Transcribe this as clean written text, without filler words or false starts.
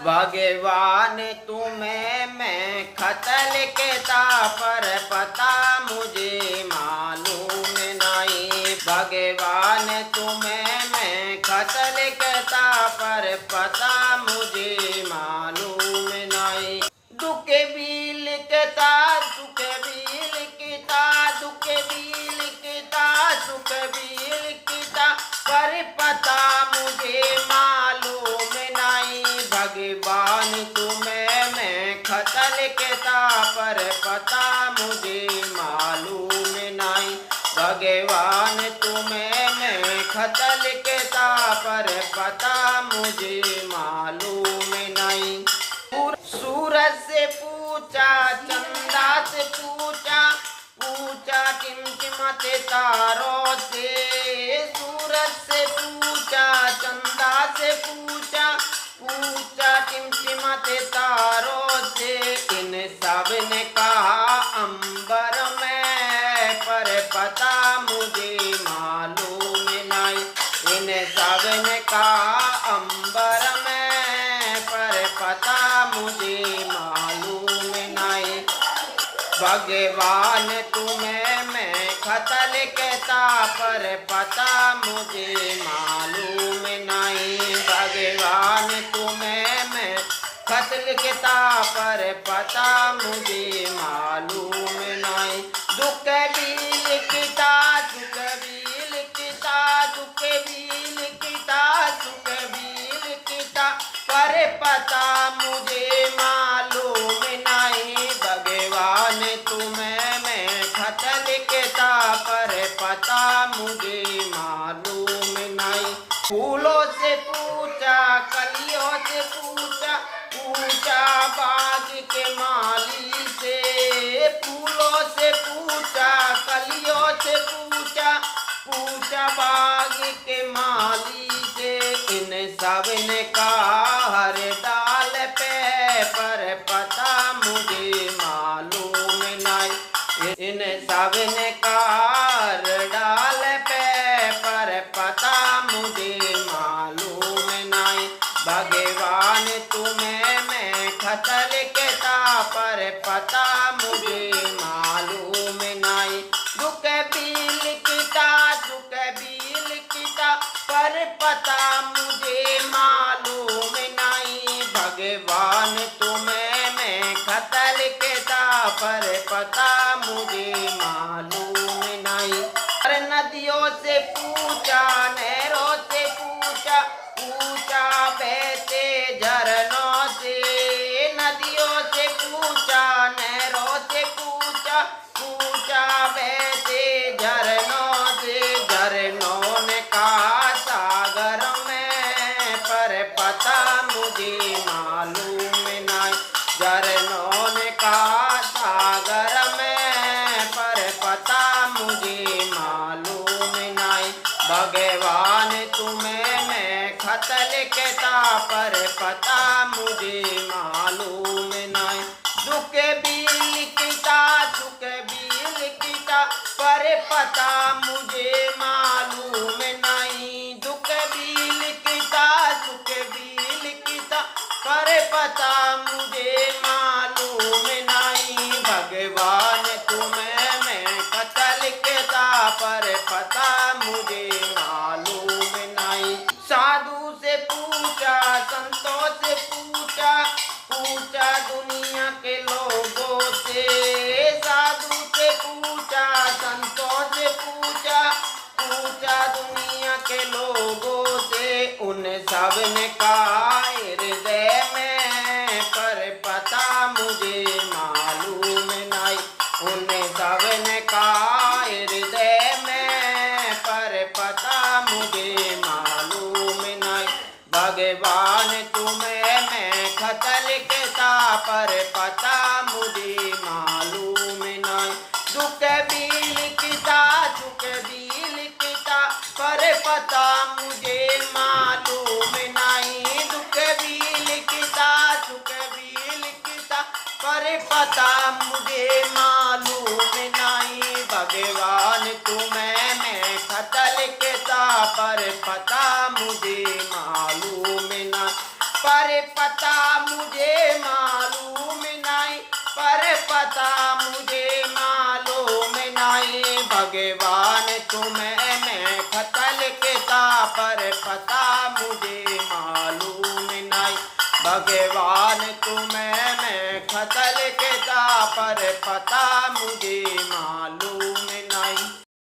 भगवान तुम्हें मैं खत लिखता पर पता मुझे मालूम नहीं। भगवान तुम्हें मैं खत लिखता पर पता मुझे मालूम नहीं। दुख भी लिखता सुख भी लिखता, दुख भी लिखता सुख भी लिखता पर पता मुझे मालूम नहीं। भगवान तुम्हें मैं खत लिखता पर पता मुझे मालूम नहीं। भगवान तुम्हें मैं खत लिखता पर पता मुझे मालूम नहीं। सूरज से पूछा चंदा से पूछा, पूछा टिमटिमाते तारों से। सूरज से पूछा चंदा से पूछा, पूछा टिमटिमाते तारों से। इन सब ने कहा अंबर में पर पता मुझे मालूम नहीं। इन सब ने कहा अंबर में पर पता मुझे मालूम नहीं। भगवान तुम्हें मैं खत लिखता पर पता मुझे मालूम नहीं। भगवान तुम्हें मैं खत लिखता पर पता मुझे मालूम नहीं। दुख भी लिखता सुख भी लिखता, दुख भी लिखता सुख भी लिखता पर पता मुझे मालूम नहीं। भगवान तुम्हें मैं खत लिखता पर पता मुझे मालूम नहीं। फूलों से पूछा कलियों से पूछा, पूछा बाग के माली से। फूलों से पूछा कलियों से पूछा, पूछा बाग के माली से। इन सब ने कहा हर डाल पे पर पता मुझे मालूम नहीं। इन सब ने कहा हर डाल पे पर पता मुझे मालूम नहीं। भगवान तुम्हें मैं खत लिखता पर पता मुझे मालूम नहीं। दुख भी लिखता सुख भी लिखता पर पता मुझे मालूम नहीं। भगवान तुम्हें मैं खत लिखता पर पता मुझे मालूम नहीं। पर नदियों से पूछा नहरों से पूछा, पूछा बहते झरनों से। नदियों से पूछा नहरों से पूछा, पूछा बहते झरनों से। झरनों ने कहा सागर में पर पता मुझे मालूम नहीं। झरनों ने कहा सागर में पर पता मुझे मालूम नहीं। भगवान तुम्हें मैं खत लिखता पर पता मुझे मालूम नहीं। दुख भी लिखता सुख भी लिखता पर पता मुझे मालूम नहीं। दुख भी लिखता सुख भी लिखता पर पता मुझे मालूम नहीं। भगवान तुम्हें मैं खत लिखता पर पता मुझे मालूम नहीं। साधु से पूछा संतों से पूछा, पूछा दुनिया के लोगों से। साधु से पूछा संतों से पूछा, पूछा दुनिया के लोगों से। उन सब ने कहा हृदय में पर पता मुझे मालूम नहीं। उन सब ने कहा हृदय में पर पता मुझे मालूम नहीं। भगवान तुम्हें मैं खत लिखता पर पता मुझे मालूम नहीं। दुख भी लिखता सुख भी लिखता पर पता मुझे मालूम नहीं। दुख भी लिखता सुख भी लिखता पर पता मुझे मालूम नहीं। भगवान तुम्हें मैं खत लिखता पर पता मुझे मालूम नहीं। पर पता मुझे मालूम नहीं, पर पता मुझे मालूम नहीं। भगवान तुम्हें मैं खत लिखता, पर पता मुझे मालूम नहीं। भगवान तुम्हें मैं खत लिखता, पर पता मुझे मालूम